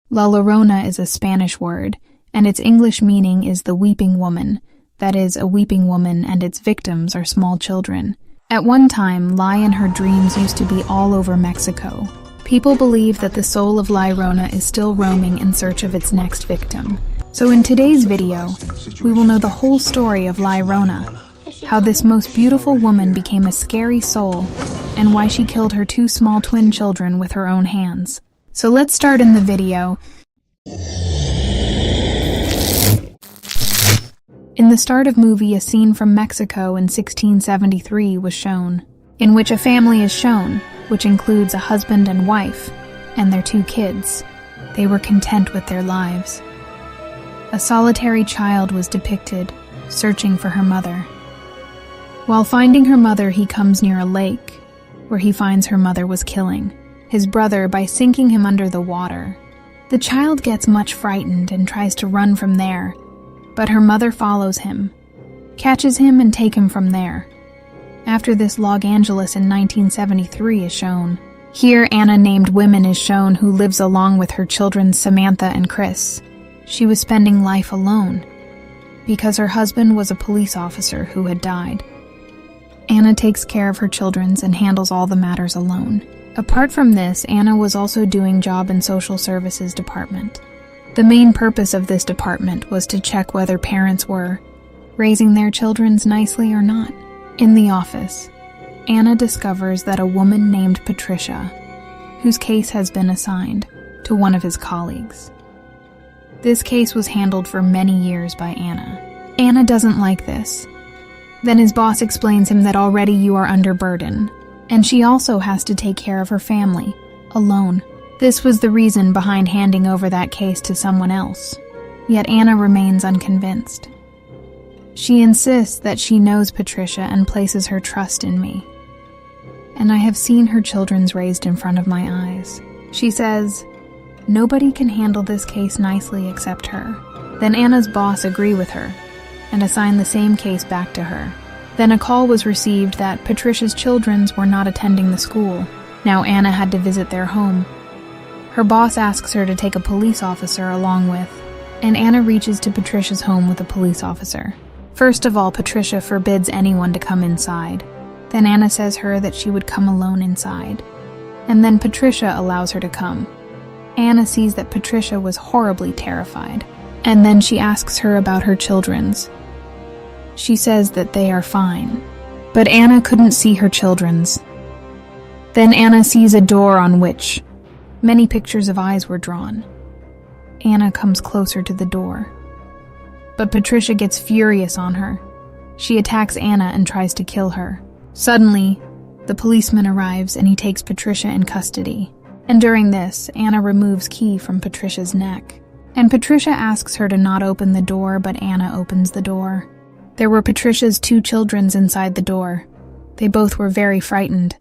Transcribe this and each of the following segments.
La Llorona is a Spanish word, and its English meaning is the weeping woman, that is, a weeping woman and its victims are small children. At one time, La and her dreams used to be all over Mexico. People believe that the soul of La Llorona is still roaming in search of its next victim. So in today's video, we will know the whole story of La Llorona, how this most beautiful woman became a scary soul, and why she killed her two small twin children with her own hands. So let's start in the video. In the start of movie, a scene from Mexico in 1673 was shown, in which a family is shown, which includes a husband and wife, and their two kids. They were content with their lives. A solitary child was depicted, searching for her mother. While finding her mother, he comes near a lake, where he finds her mother was killing his brother by sinking him under the water. The child gets much frightened and tries to run from there, but her mother follows him, catches him and takes him from there. After this, Los Angeles in 1973 is shown. Here, Anna named Women is shown, who lives along with her children Samantha and Chris. She was spending life alone, because her husband was a police officer who had died. Anna takes care of her children and handles all the matters alone. Apart from this, Anna was also doing job in social services department. The main purpose of this department was to check whether parents were raising their children nicely or not. In the office, Anna discovers that a woman named Patricia, whose case has been assigned to one of his colleagues. This case was handled for many years by Anna. Anna doesn't like this. Then his boss explains him that already you are under burden, and she also has to take care of her family, alone. This was the reason behind handing over that case to someone else. Yet Anna remains unconvinced. She insists that she knows Patricia and places her trust in me. And I have seen her children raised in front of my eyes. She says, nobody can handle this case nicely except her. Then Anna's boss agreed with her and assigned the same case back to her. Then a call was received that Patricia's children were not attending the school. Now Anna had to visit their home. Her boss asks her to take a police officer along with, and Anna reaches to Patricia's home with a police officer. First of all, Patricia forbids anyone to come inside. Then Anna says her that she would come alone inside. And then Patricia allows her to come. Anna sees that Patricia was horribly terrified. And then she asks her about her children's. She says that they are fine. But Anna couldn't see her children's. Then Anna sees a door on which many pictures of eyes were drawn. Anna comes closer to the door. But Patricia gets furious on her. She attacks Anna and tries to kill her. Suddenly, the policeman arrives and he takes Patricia in custody. And during this, Anna removes key from Patricia's neck. And Patricia asks her to not open the door, but Anna opens the door. There were Patricia's two children inside the door. They both were very frightened.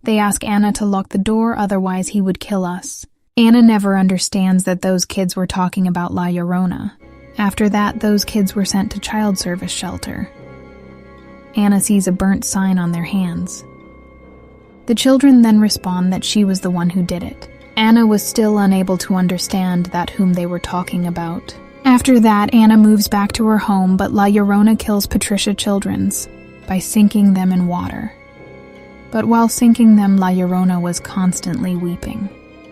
They ask Anna to lock the door, otherwise he would kill us. Anna never understands that those kids were talking about La Llorona. After that, those kids were sent to child service shelter. Anna sees a burnt sign on their hands. The children then respond that she was the one who did it. Anna was still unable to understand that whom they were talking about. After that, Anna moves back to her home, but La Llorona kills Patricia's children by sinking them in water. But while sinking them, La Llorona was constantly weeping.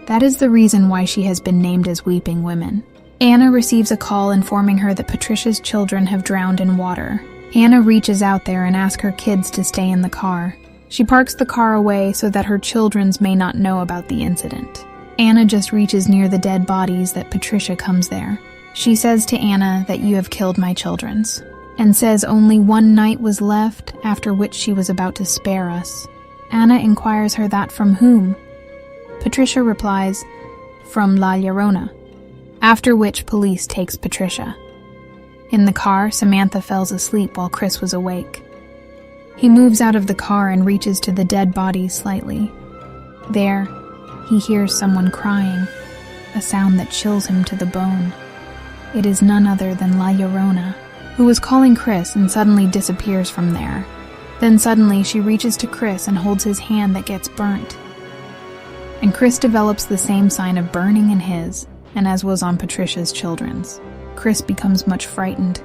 That is the reason why she has been named as Weeping Women. Anna receives a call informing her that Patricia's children have drowned in water. Anna reaches out there and asks her kids to stay in the car. She parks the car away so that her children may not know about the incident. Anna just reaches near the dead bodies that Patricia comes there. She says to Anna that you have killed my children, and says only one night was left, after which she was about to spare us. Anna inquires her that from whom. Patricia replies, from La Llorona, after which police takes Patricia. In the car, Samantha falls asleep while Chris was awake. He moves out of the car and reaches to the dead bodies slightly. There, he hears someone crying, a sound that chills him to the bone. It is none other than La Llorona, who was calling Chris and suddenly disappears from there. Then suddenly she reaches to Chris and holds his hand that gets burnt. And Chris develops the same sign of burning in his. and as was on Patricia's Children's. Chris becomes much frightened.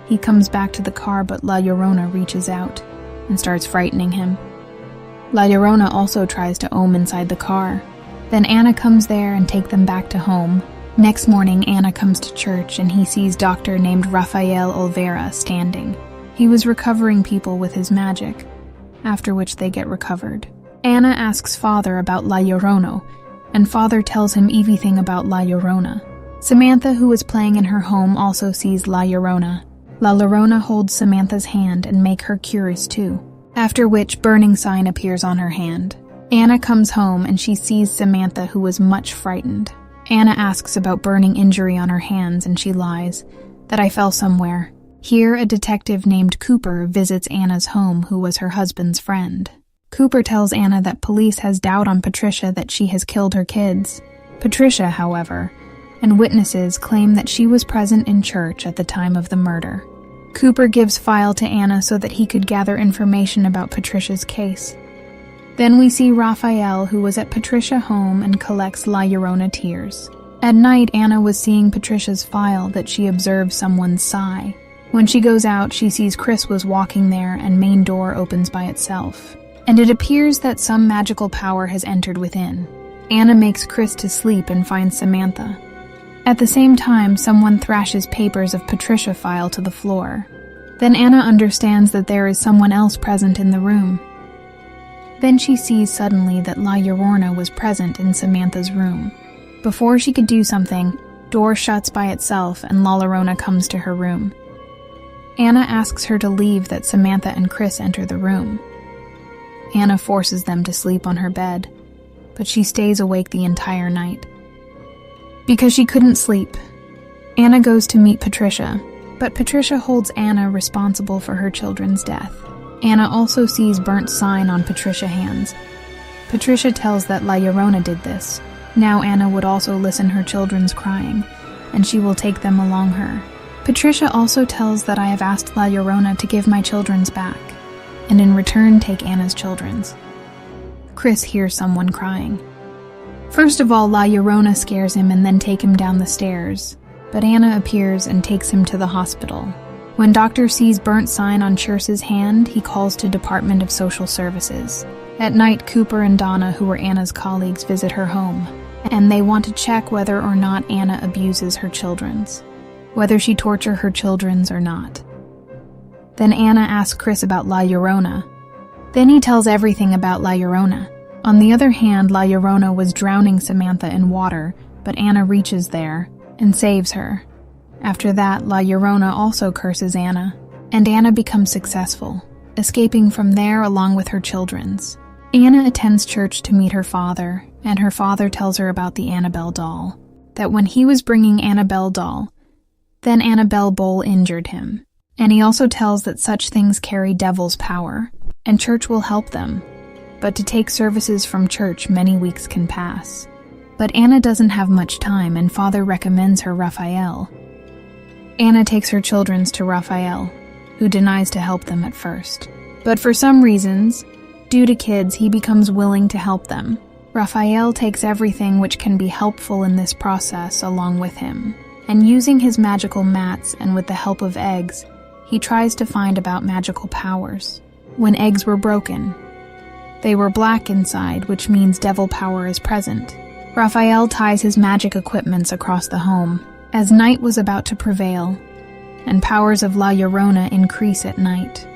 He comes back to the car, but La Llorona reaches out and starts frightening him. La Llorona also tries to ohm inside the car. Then Anna comes there and take them back to home. Next morning, Anna comes to church and he sees a doctor named Rafael Olvera standing. He was recovering people with his magic, after which they get recovered. Anna asks Father about La Llorona, and Father tells him everything about La Llorona. Samantha, who is playing in her home, also sees La Llorona. La Llorona holds Samantha's hand and make her curious too, after which burning sign appears on her hand. Anna comes home and she sees Samantha, who was much frightened. Anna asks about burning injury on her hands and she lies, that I fell somewhere. Here, a detective named Cooper visits Anna's home, who was her husband's friend. Cooper tells Anna that police has doubt on Patricia that she has killed her kids. Patricia, however, and witnesses claim that she was present in church at the time of the murder. Cooper gives file to Anna so that he could gather information about Patricia's case. Then we see Raphael, who was at Patricia's home and collects La Llorona tears. At night, Anna was seeing Patricia's file that she observed someone sigh. When she goes out, she sees Chris was walking there and main door opens by itself. And it appears that some magical power has entered within. Anna makes Chris to sleep and finds Samantha. At the same time, someone thrashes papers of Patricia file to the floor. Then Anna understands that there is someone else present in the room. Then she sees suddenly that La Llorona was present in Samantha's room. Before she could do something, door shuts by itself and La Llorona comes to her room. Anna asks her to leave that Samantha and Chris enter the room. Anna forces them to sleep on her bed, but she stays awake the entire night. Because she couldn't sleep, Anna goes to meet Patricia, but Patricia holds Anna responsible for her children's death. Anna also sees burnt sign on Patricia's hands. Patricia tells that La Llorona did this. Now Anna would also listen her children's crying, and she will take them along her. Patricia also tells that I have asked La Llorona to give my children's back, and in return take Anna's children's. Chris hears someone crying. First of all, La Llorona scares him and then take him down the stairs, but Anna appears and takes him to the hospital. When doctor sees burnt sign on Church's hand, he calls to Department of Social Services. At night, Cooper and Donna, who were Anna's colleagues, visit her home, and they want to check whether or not Anna abuses her children's, whether she torture her children's or not. Then Anna asks Chris about La Llorona. Then he tells everything about La Llorona. On the other hand, La Llorona was drowning Samantha in water, but Anna reaches there and saves her. After that, La Llorona also curses Anna, and Anna becomes successful, escaping from there along with her children's. Anna attends church to meet her father, and her father tells her about the Annabelle doll, that when he was bringing Annabelle doll, then Annabelle Bowl injured him. And he also tells that such things carry devil's power, and church will help them. But to take services from church, many weeks can pass. But Anna doesn't have much time, and father recommends her Raphael. Anna takes her children's to Raphael, who denies to help them at first. But for some reasons, due to kids, he becomes willing to help them. Raphael takes everything which can be helpful in this process along with him, and using his magical mats and with the help of eggs, he tries to find about magical powers. When eggs were broken, they were black inside, which means devil power is present. Raphael ties his magic equipments across the home, as night was about to prevail, and powers of La Llorona increase at night.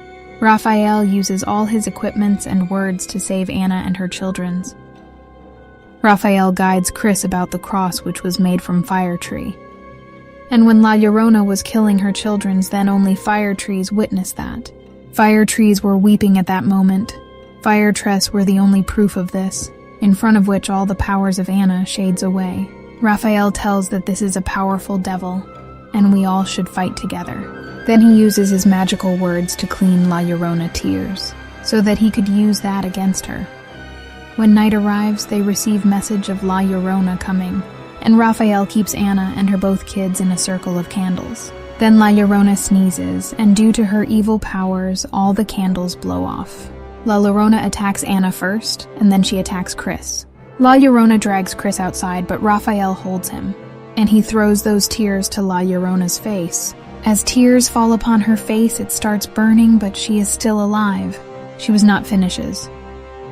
Raphael uses all his equipments and words to save Anna and her children's. Raphael guides Chris about the cross which was made from fire tree. And when La Llorona was killing her children's, then only fire trees witnessed that. Fire trees were weeping at that moment. Fire trees were the only proof of this, in front of which all the powers of Anna shades away. Raphael tells that this is a powerful devil, and we all should fight together. Then he uses his magical words to clean La Llorona tears, so that he could use that against her. When night arrives, they receive message of La Llorona coming, and Raphael keeps Anna and her both kids in a circle of candles. Then La Llorona sneezes, and due to her evil powers, all the candles blow off. La Llorona attacks Anna first, and then she attacks Chris. La Llorona drags Chris outside, but Raphael holds him. and he throws those tears to La Llorona's face. As tears fall upon her face, it starts burning, but she is still alive. She was not finishes.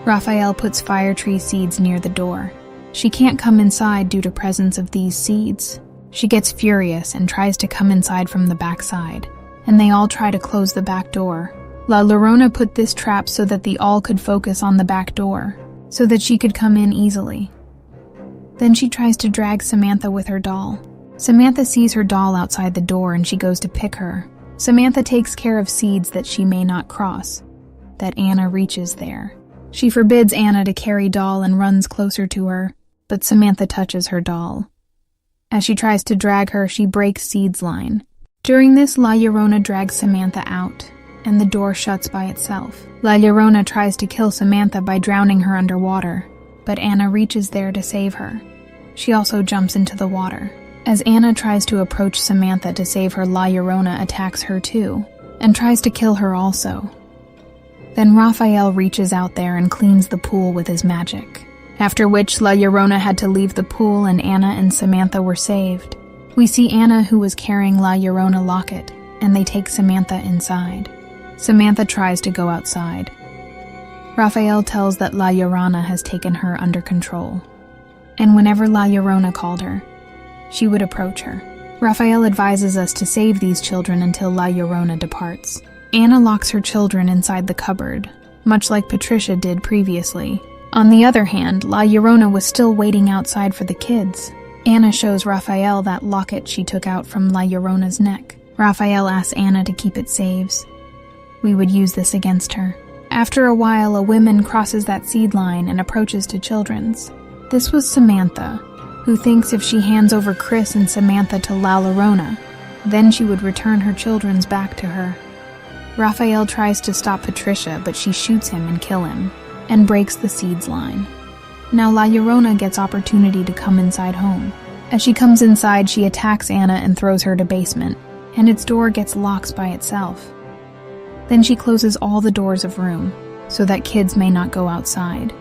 Raphael puts fire tree seeds near the door. She can't come inside due to presence of these seeds. She gets furious and tries to come inside from the backside, and they all try to close the back door. La Llorona put this trap so that they all could focus on the back door, so that she could come in easily. Then she tries to drag Samantha with her doll. Samantha sees her doll outside the door and she goes to pick her. Samantha takes care of seeds that she may not cross, that Anna reaches there. She forbids Anna to carry doll and runs closer to her, but Samantha touches her doll. As she tries to drag her, she breaks Seed's line. During this, La Llorona drags Samantha out, and the door shuts by itself. La Llorona tries to kill Samantha by drowning her underwater, but Anna reaches there to save her. She also jumps into the water. As Anna tries to approach Samantha to save her, La Llorona attacks her too, and tries to kill her also. Then Raphael reaches out there and cleans the pool with his magic, after which La Llorona had to leave the pool and Anna and Samantha were saved. We see Anna, who was carrying La Llorona locket, and they take Samantha inside. Samantha tries to go outside. Raphael tells that La Llorona has taken her under control, and whenever La Llorona called her, she would approach her. Raphael advises us to save these children until La Llorona departs. Anna locks her children inside the cupboard, much like Patricia did previously. On the other hand, La Llorona was still waiting outside for the kids. Anna shows Raphael that locket she took out from La Llorona's neck. Raphael asks Anna to keep it saves. We would use this against her. After a while, a woman crosses that seed line and approaches to Children's. This was Samantha, who thinks if she hands over Chris and Samantha to La Llorona, then she would return her children's back to her. Raphael tries to stop Patricia, but she shoots him and kills him, and breaks the seeds line. Now La Llorona gets opportunity to come inside home. As she comes inside, she attacks Anna and throws her to basement, and its door gets locked by itself. Then she closes all the doors of room, so that kids may not go outside.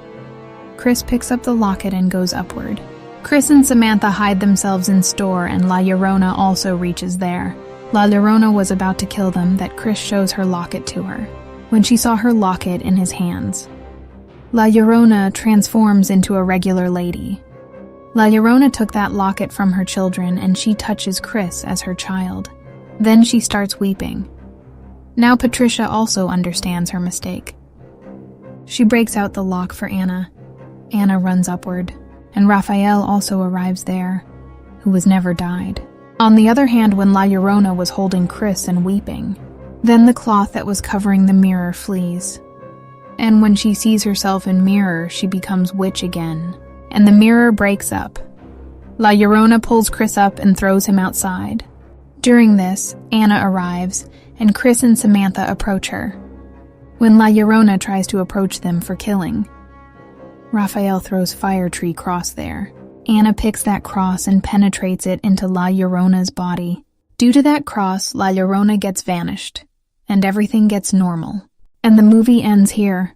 Chris picks up the locket and goes upward. Chris and Samantha hide themselves in store, and La Llorona also reaches there. La Llorona was about to kill them that Chris shows her locket to her. When she saw her locket in his hands, La Llorona transforms into a regular lady. La Llorona took that locket from her children and she touches Chris as her child. Then she starts weeping. Now Patricia also understands her mistake. She breaks out the lock for Anna. Anna runs upward, and Raphael also arrives there, who was never died. On the other hand, when La Llorona was holding Chris and weeping, then the cloth that was covering the mirror flees. And when she sees herself in mirror, she becomes witch again, and the mirror breaks up. La Llorona pulls Chris up and throws him outside. During this, Anna arrives, and Chris and Samantha approach her. When La Llorona tries to approach them for killing, Raphael throws fire tree cross there. Anna picks that cross and penetrates it into La Llorona's body. Due to that cross, La Llorona gets vanished, and everything gets normal. And the movie ends here.